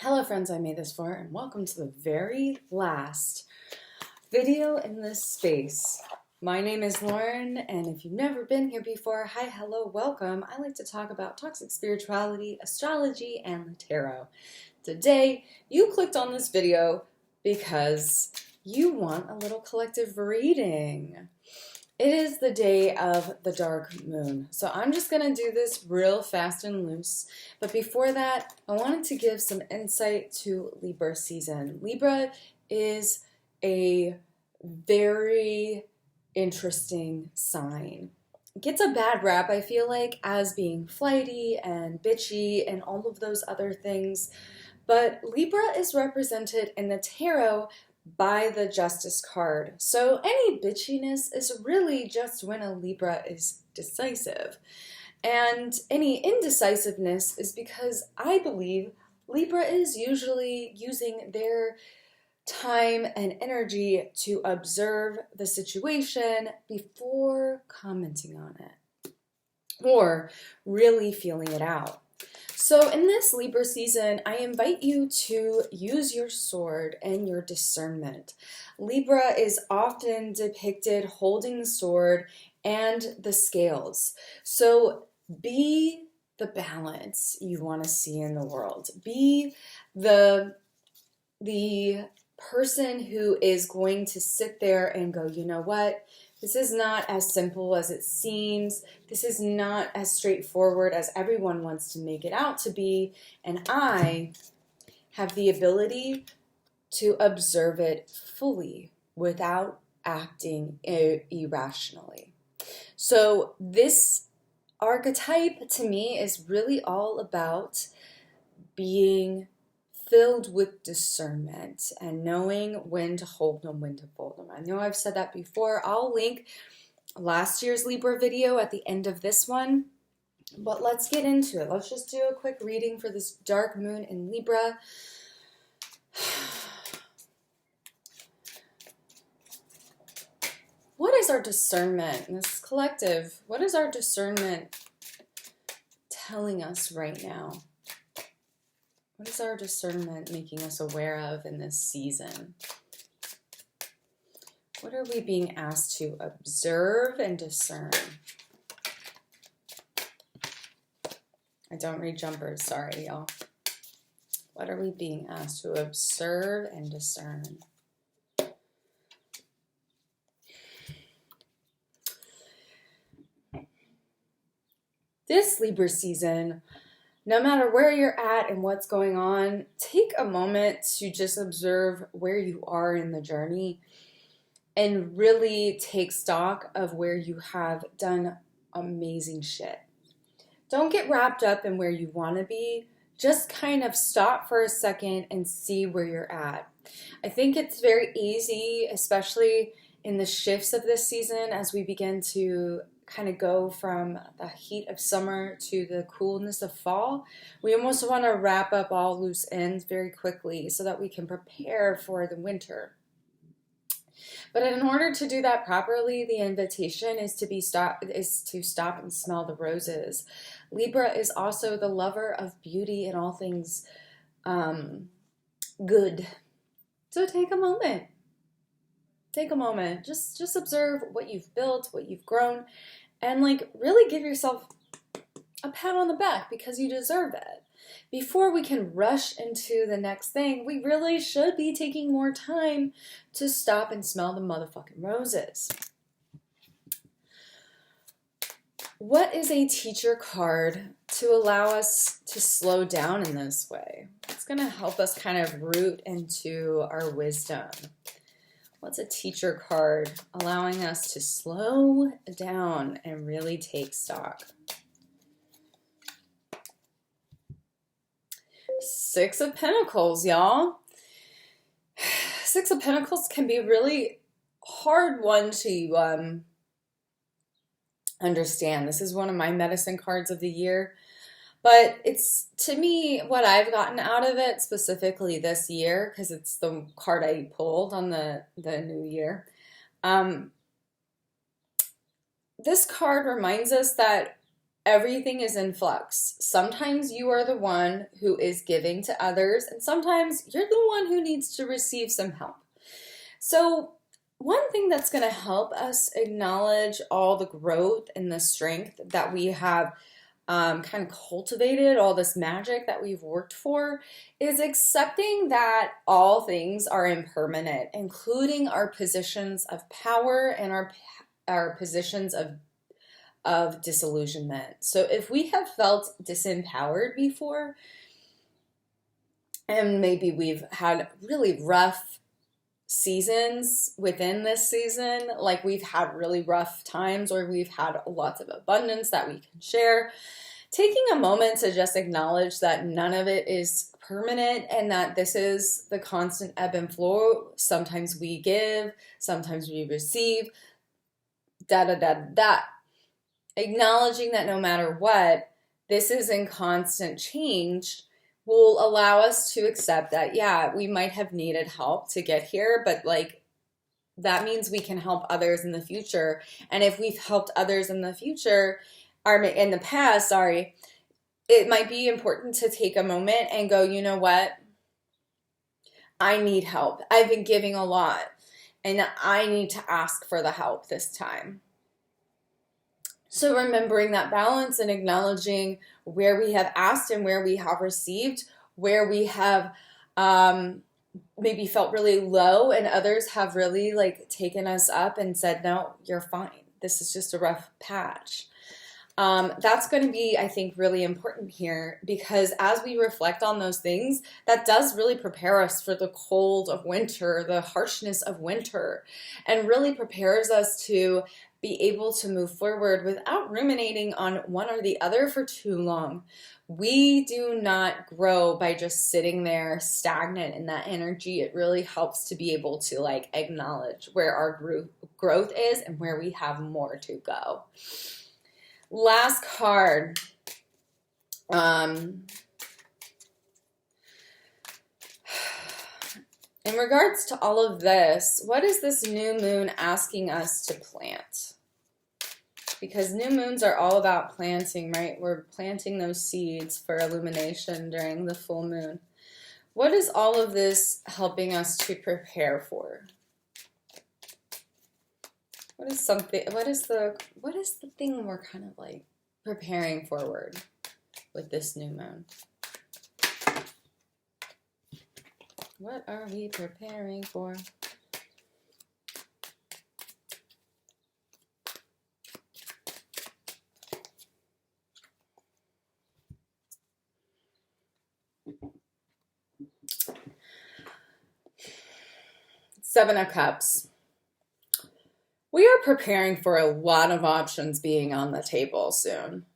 Hello friends I made this for, and welcome to the very last video in this space. My name is Lauren, and if you've never been here before, hi, hello, welcome. I like to talk about toxic spirituality, astrology, and the tarot. Today, you clicked on this video because you want a little collective reading. It is the day of the dark moon, so I'm just going to do this real fast and loose. But before that, I wanted to give some insight to Libra season. Libra is a very interesting sign. It gets a bad rap, I feel like, as being flighty and bitchy and all of those other things. But Libra is represented in the tarot by the Justice card. So any bitchiness is really just when a Libra is decisive. And any indecisiveness is because I believe Libra is usually using their time and energy to observe the situation before commenting on it or really feeling it out. So in this Libra season, I invite you to use your sword and your discernment. Libra is often depicted holding the sword and the scales. So be the balance you want to see in the world. Be the person who is going to sit there and go, you know what? This is not as simple as it seems. This is not as straightforward as everyone wants to make it out to be. And I have the ability to observe it fully without acting irrationally. So this archetype to me is really all about being filled with discernment and knowing when to hold them, when to fold them. I know I've said that before. I'll link last year's Libra video at the end of this one, but let's get into it. Let's just do a quick reading for this dark moon in Libra. What is our discernment in this collective? What is our discernment telling us right now? What is our discernment making us aware of in this season? What are we being asked to observe and discern? I don't read jumpers, sorry y'all. What are we being asked to observe and discern? This Libra season, no matter where you're at and what's going on, take a moment to just observe where you are in the journey and really take stock of where you have done amazing shit. Don't get wrapped up in where you want to be. Just kind of stop for a second and see where you're at. I think it's very easy, especially in the shifts of this season as we begin to kind of go from the heat of summer to the coolness of fall. We almost want to wrap up all loose ends very quickly so that we can prepare for the winter. But in order to do that properly, the invitation is to stop and smell the roses. Libra is also the lover of beauty and all things good. So take a moment. Take a moment. Just observe what you've built, what you've grown, and really give yourself a pat on the back because you deserve it. Before we can rush into the next thing, we really should be taking more time to stop and smell the motherfucking roses. What is a teacher card to allow us to slow down in this way? It's going to help us kind of root into our wisdom. What's a teacher card allowing us to slow down and really take stock? Six of Pentacles, y'all. Six of Pentacles can be a really hard one to understand. This is one of my medicine cards of the year. But it's, to me, what I've gotten out of it, specifically this year, because it's the card I pulled on the new year. This card reminds us that everything is in flux. Sometimes you are the one who is giving to others, and sometimes you're the one who needs to receive some help. So one thing that's going to help us acknowledge all the growth and the strength that we have kind of cultivated, all this magic that we've worked for, is accepting that all things are impermanent, including our positions of power and our positions of disillusionment. So if we have felt disempowered before, and maybe we've had really rough seasons within this season, like we've had really rough times or we've had lots of abundance that we can share, taking a moment to just acknowledge that none of it is permanent and that this is the constant ebb and flow. Sometimes we give, sometimes we receive, Acknowledging that no matter what, this is in constant change will allow us to accept that, yeah, we might have needed help to get here, but like that means we can help others in the future. And if we've helped others in the future, or in the past, sorry, it might be important to take a moment and go, you know what? I need help. I've been giving a lot and I need to ask for the help this time. So remembering that balance and acknowledging where we have asked and where we have received, where we have maybe felt really low and others have really like taken us up and said, no, you're fine. This is just a rough patch. That's going to be, I think, really important here, because as we reflect on those things, that does really prepare us for the cold of winter, the harshness of winter, and really prepares us to be able to move forward without ruminating on one or the other for too long. We do not grow by just sitting there stagnant in that energy. It really helps to be able to like acknowledge where our growth is and where we have more to go. Last card. In regards to all of this, what is this new moon asking us to plant? Because new moons are all about planting, right? We're planting those seeds for illumination during the full moon. What is all of this helping us to prepare for? What is the thing we're kind of like preparing forward with this new moon? What are we preparing for? Seven of Cups. We are preparing for a lot of options being on the table soon.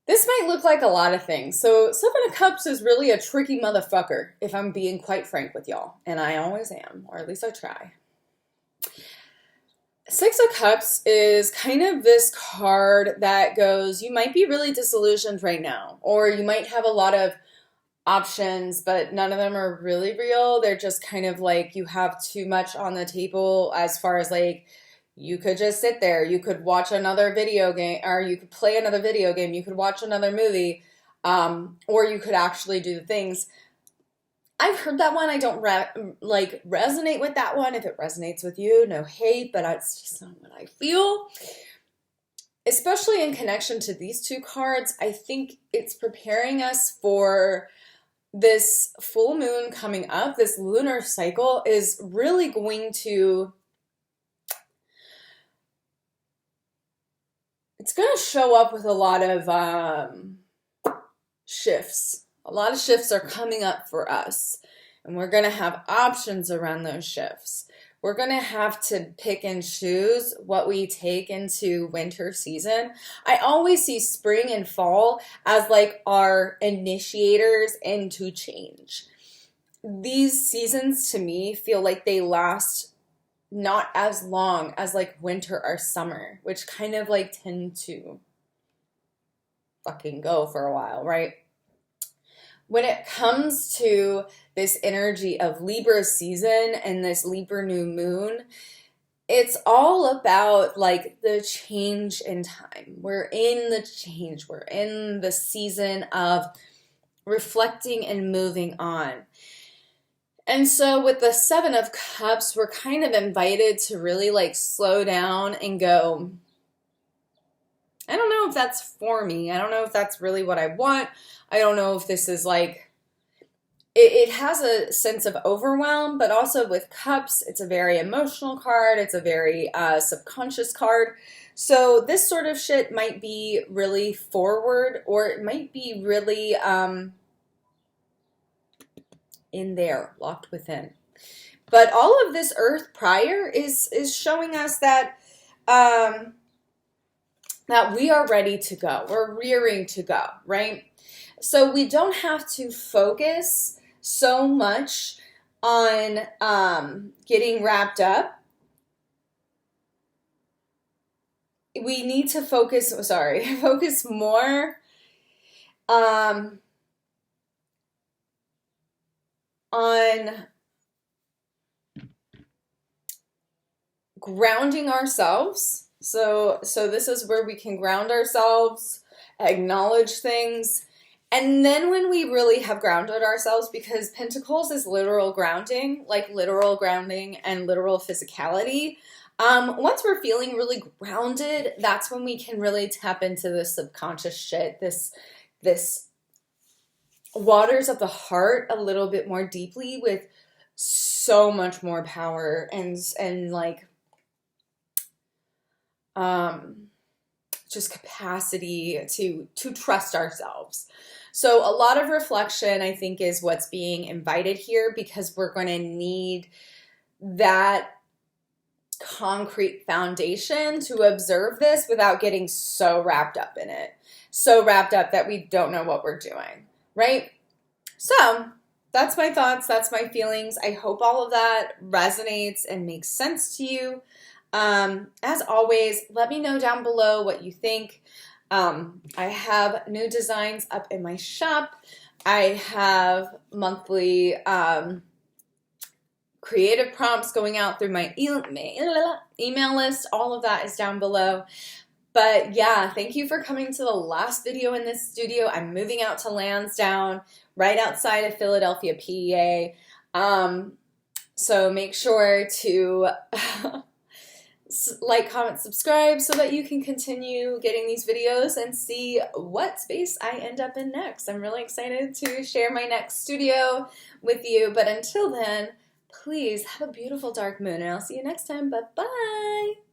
This might look like a lot of things. So Seven of Cups is really a tricky motherfucker, if I'm being quite frank with y'all. And I always am, or at least I try. Six of Cups is kind of this card that goes, you might be really disillusioned right now, or you might have a lot of options, but none of them are really real. They're just kind of like you have too much on the table as far as like you could just sit there, you could watch another video game, or you could play another video game, you could watch another movie, or you could actually do the things. I've heard that one. I don't resonate with that one. If it resonates with you, no hate, but it's just not what I feel. Especially in connection to these two cards, I think it's preparing us for this full moon coming up. This lunar cycle is really going to, it's going to show up with a lot of shifts. A lot of shifts are coming up for us, and we're going to have options around those shifts. We're going to have to pick and choose what we take into winter season. I always see spring and fall as like our initiators into change. These seasons to me feel like they last not as long as like winter or summer, which kind of like tend to fucking go for a while, right? When it comes to this energy of Libra season and this Libra new moon, it's all about like the change in time. We're in the change. We're in the season of reflecting and moving on. And so with the Seven of Cups, we're kind of invited to really like slow down and go, I don't know if that's for me. I don't know if that's really what I want. I don't know if this is like, it has a sense of overwhelm, but also with cups, it's a very emotional card. It's a very subconscious card. So this sort of shit might be really forward, or it might be really in there, locked within. But all of this earth prior is showing us that that we are ready to go. We're rearing to go, right? So we don't have to focus so much on getting wrapped up. We need to focus more on grounding ourselves. So this is where we can ground ourselves, acknowledge things. And then when we really have grounded ourselves, because Pentacles is literal grounding, like literal grounding and literal physicality. Once we're feeling really grounded, that's when we can really tap into this subconscious shit, this waters of the heart a little bit more deeply with so much more power and like just capacity to trust ourselves. So a lot of reflection, I think, is what's being invited here, because we're going to need that concrete foundation to observe this without getting so wrapped up in it. So wrapped up that we don't know what we're doing, right? So that's my thoughts. That's my feelings. I hope all of that resonates and makes sense to you. As always, let me know down below what you think. I have new designs up in my shop. I have monthly creative prompts going out through my email list. All of that is down below. But yeah, thank you for coming to the last video in this studio. I'm moving out to Lansdowne, right outside of Philadelphia, PA. So make sure to like, comment, subscribe so that you can continue getting these videos and see what space I end up in next. I'm really excited to share my next studio with you. But until then, please have a beautiful dark moon, and I'll see you next time. Bye-bye.